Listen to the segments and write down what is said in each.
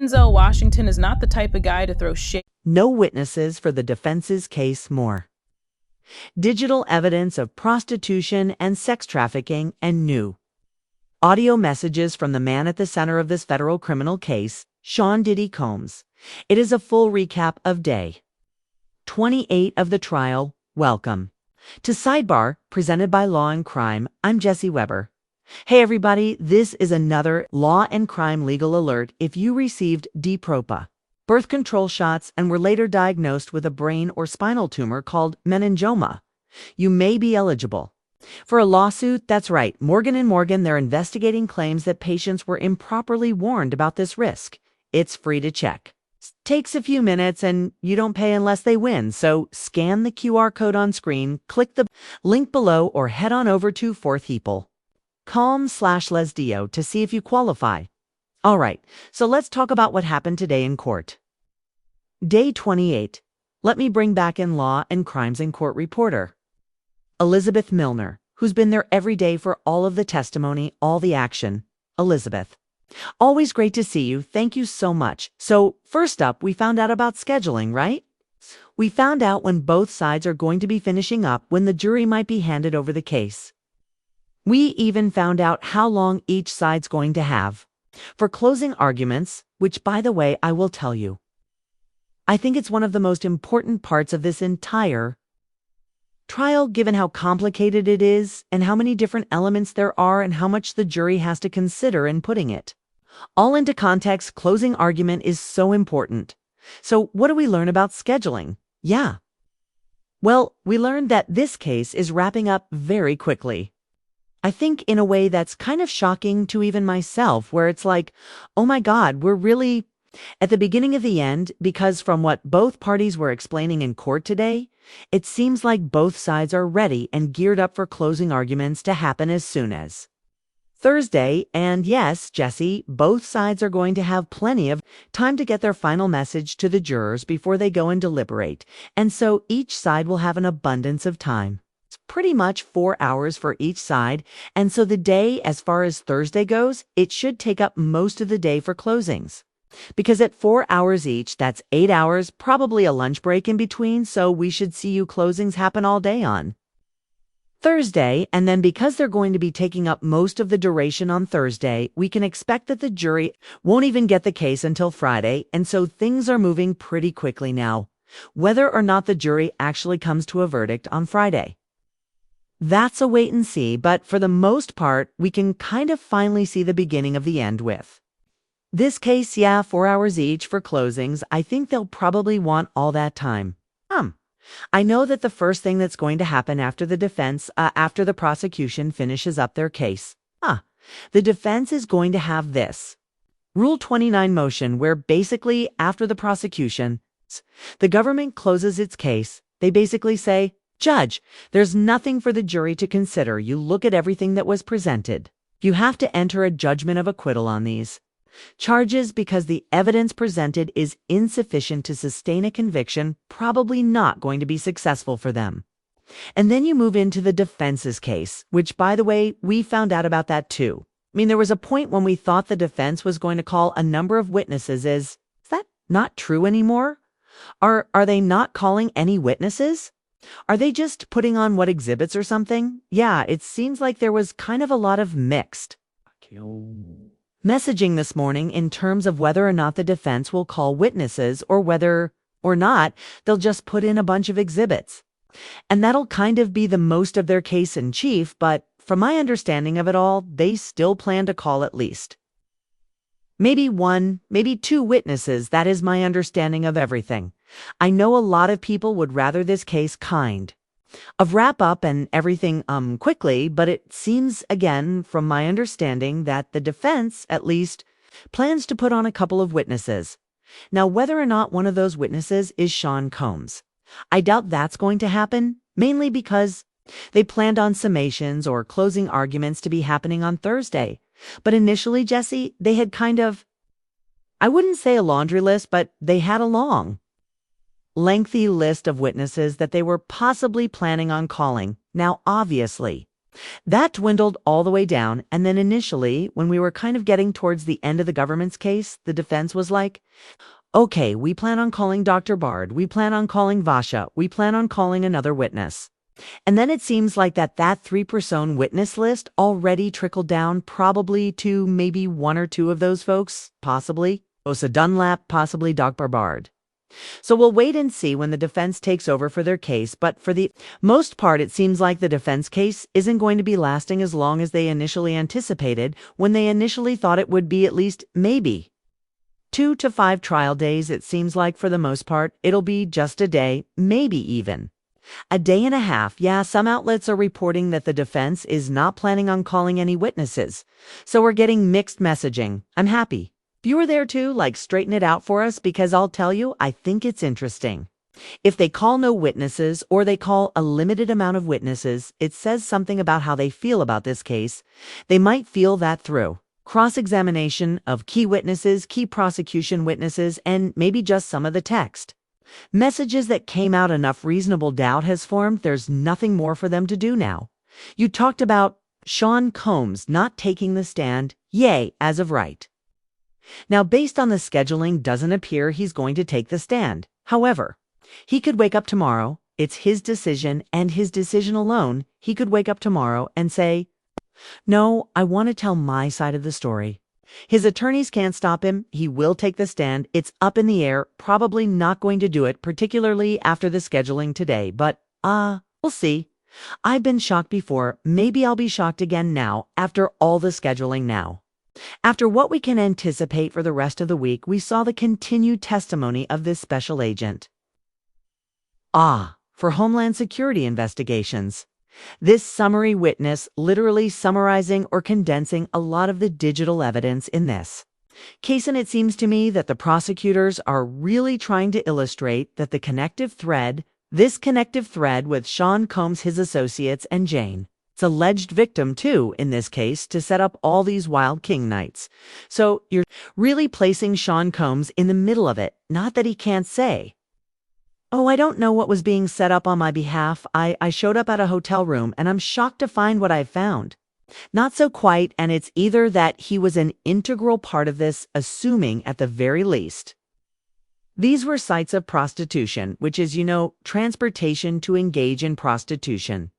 Denzel Washington is not the type of guy to throw shit. No witnesses for the defense's case more. Digital evidence of prostitution and sex trafficking and new. Audio messages from the man at the center of this federal criminal case, Sean Diddy Combs. It is a full recap of day 28 of the trial. Welcome to Sidebar, presented by Law and Crime. I'm Jesse Weber. Hey everybody, this is another Law and Crime legal alert. If you received DPROPA, birth control shots, and were later diagnosed with a brain or spinal tumor called meningioma, you may be eligible for a lawsuit. That's right, Morgan & Morgan, they're investigating claims that patients were improperly warned about this risk. It's free to check. Takes a few minutes and you don't pay unless they win. So scan the QR code on screen, click the link below, or head on over to forthheeple.com/lesdio to see if you qualify. All right, so let's talk about what happened today in court. Day 28. Let me bring back in Law and Crimes in Court reporter Elizabeth Milner, who's been there every day for all of the testimony, all the action. Elizabeth, always great to see you. Thank you so much. So first up, we found out about scheduling, right? We found out when both sides are going to be finishing up, when the jury might be handed over the case. We even found out how long each side's going to have for closing arguments, which, by the way, I will tell you, I think it's one of the most important parts of this entire trial, given how complicated it is and how many different elements there are and how much the jury has to consider in putting it all into context. Closing argument is so important. So what do we learn about scheduling? Yeah. Well, we learned that this case is wrapping up very quickly. I think in a way that's kind of shocking to even myself, where it's like, oh my God, we're really at the beginning of the end, because from what both parties were explaining in court today, it seems like both sides are ready and geared up for closing arguments to happen as soon as Thursday. And yes, Jesse, both sides are going to have plenty of time to get their final message to the jurors before they go and deliberate. And so each side will have an abundance of time. It's pretty much 4 hours for each side. And so the day, as far as Thursday goes, it should take up most of the day for closings. Because at 4 hours each, that's 8 hours, probably a lunch break in between. So we should see you closings happen all day on Thursday. And then because they're going to be taking up most of the duration on Thursday, we can expect that the jury won't even get the case until Friday. And so things are moving pretty quickly now, whether or not the jury actually comes to a verdict on Friday. That's a wait and see, but for the most part, we can kind of finally see the beginning of the end with this case. Yeah, 4 hours each for closings. I think they'll probably want all that time. I know that the first thing that's going to happen after the defense, after the prosecution finishes up their case, the defense is going to have this Rule 29 motion, where basically after the prosecution, the government closes its case. They basically say, Judge, there's nothing for the jury to consider. You look at everything that was presented. You have to enter a judgment of acquittal on these charges because the evidence presented is insufficient to sustain a conviction, probably not going to be successful for them. And then you move into the defense's case, which, by the way, we found out about that too. I mean, there was a point when we thought the defense was going to call a number of witnesses. Is that not true anymore? Are they not calling any witnesses? Are they just putting on what exhibits or something? Yeah, it seems like there was kind of a lot of mixed messaging this morning in terms of whether or not the defense will call witnesses or whether or not they'll just put in a bunch of exhibits. And that'll kind of be the most of their case in chief, but from my understanding of it all, they still plan to call at least maybe one, maybe two witnesses. That is my understanding of everything. I know a lot of people would rather this case kind of wrap up and everything quickly, but it seems, again, from my understanding, that the defense, at least, plans to put on a couple of witnesses. Now, whether or not one of those witnesses is Sean Combs, I doubt that's going to happen, mainly because they planned on summations or closing arguments to be happening on Thursday. But initially, Jesse, they had kind of, I wouldn't say a laundry list, but they had a lengthy list of witnesses that they were possibly planning on calling. Now, obviously, That dwindled all the way down, and then initially, when we were kind of getting towards the end of the government's case, the defense was like, okay, we plan on calling Dr. Bard, we plan on calling Vasha, we plan on calling another witness. And then it seems like that three-person witness list already trickled down probably to maybe one or two of those folks, possibly Osa Dunlap, possibly Dr. Bard. So we'll wait and see when the defense takes over for their case, but for the most part, it seems like the defense case isn't going to be lasting as long as they initially anticipated when they initially thought it would be at least maybe 2 to 5 trial days. It seems like for the most part, it'll be just a day, maybe even a day and a half. Yeah, some outlets are reporting that the defense is not planning on calling any witnesses. So we're getting mixed messaging. I'm happy. If you were there too, straighten it out for us, because I'll tell you, I think it's interesting. If they call no witnesses or they call a limited amount of witnesses, it says something about how they feel about this case. They might feel that through cross-examination of key witnesses, key prosecution witnesses, and maybe just some of the text. Messages that came out enough reasonable doubt has formed. There's nothing more for them to do now. You talked about Sean Combs not taking the stand. Yay, as of right. Now, based on the scheduling, doesn't appear he's going to take the stand. However, he could wake up tomorrow. It's his decision and his decision alone. He could wake up tomorrow and say, no, I want to tell my side of the story. His attorneys can't stop him. He will take the stand. It's up in the air, probably not going to do it, particularly after the scheduling today. But, we'll see. I've been shocked before. Maybe I'll be shocked again now, after all the scheduling now. After what we can anticipate for the rest of the week, we saw the continued testimony of this special agent. For Homeland Security investigations. This summary witness literally summarizing or condensing a lot of the digital evidence in this case, and it seems to me that the prosecutors are really trying to illustrate that this connective thread with Sean Combs, his associates, and Jane. It's alleged victim, too, in this case, to set up all these wild king nights. So you're really placing Sean Combs in the middle of it, not that he can't say, oh, I don't know what was being set up on my behalf. I showed up at a hotel room, and I'm shocked to find what I found. Not so quite, and it's either that he was an integral part of this, assuming at the very least. These were sites of prostitution, which is, transportation to engage in prostitution.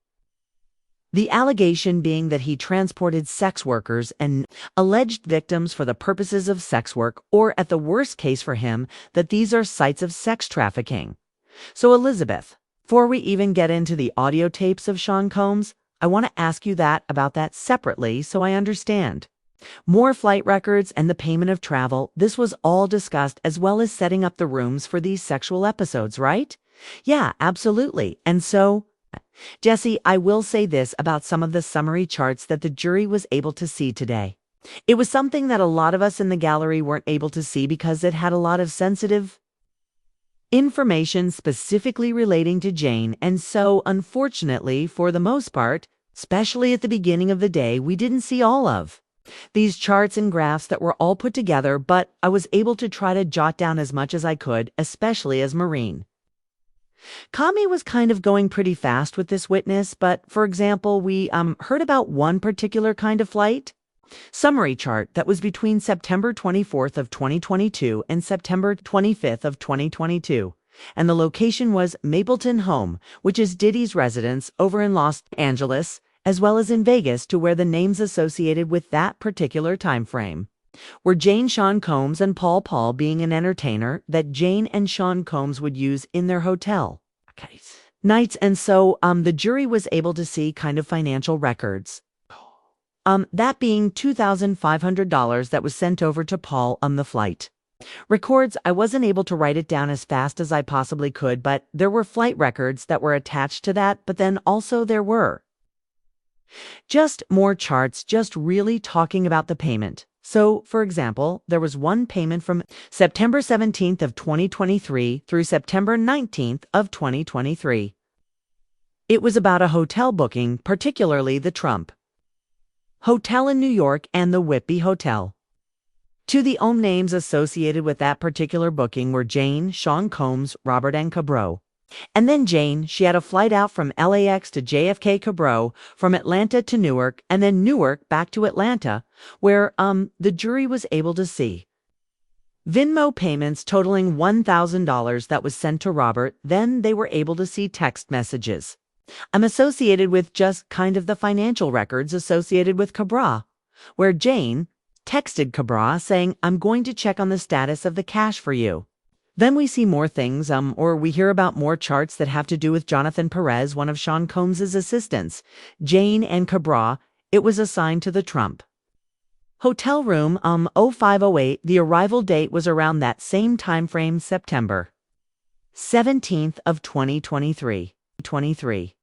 The allegation being that he transported sex workers and alleged victims for the purposes of sex work, or at the worst case for him, that these are sites of sex trafficking. So Elizabeth, before we even get into the audio tapes of Sean Combs, I want to ask you about that separately so I understand. More flight records and the payment of travel, this was all discussed, as well as setting up the rooms for these sexual episodes, right? Yeah, absolutely. And so, Jesse, I will say this about some of the summary charts that the jury was able to see today. It was something that a lot of us in the gallery weren't able to see because it had a lot of sensitive information specifically relating to Jane, and so, unfortunately, for the most part, especially at the beginning of the day, we didn't see all of these charts and graphs that were all put together, but I was able to try to jot down as much as I could, especially as Marine. Kami was kind of going pretty fast with this witness, but, for example, we heard about one particular kind of flight summary chart that was between September 24th of 2022 and September 25th of 2022. And the location was Mapleton Home, which is Diddy's residence over in Los Angeles, as well as in Vegas, to where the names associated with that particular time frame were Jane Sean Combs and Paul being an entertainer that Jane and Sean Combs would use in their hotel nights. And so the jury was able to see kind of financial records. That being $2,500 that was sent over to Paul on the flight. Records, I wasn't able to write it down as fast as I possibly could, but there were flight records that were attached to that, but then also there were just more charts just really talking about the payment. So, for example, there was one payment from September 17th of 2023 through September 19th of 2023. It was about a hotel booking, particularly the Trump Hotel in New York and the Whitby Hotel. To the names associated with that particular booking were Jane, Sean Combs, Robert, and Cabro. And then Jane, she had a flight out from LAX to JFK Cabral, from Atlanta to Newark, and then Newark back to Atlanta, where, the jury was able to see Venmo payments totaling $1,000 that was sent to Robert. Then they were able to see text messages. I'm associated with just kind of the financial records associated with Cabral, where Jane texted Cabral saying, I'm going to check on the status of the cash for you. Then we see more things, or we hear about more charts that have to do with Jonathan Perez, one of Sean Combs's assistants. Jane and Cabral, it was assigned to the Trump hotel room, 0508. The arrival date was around that same time frame, September 17th of 2023.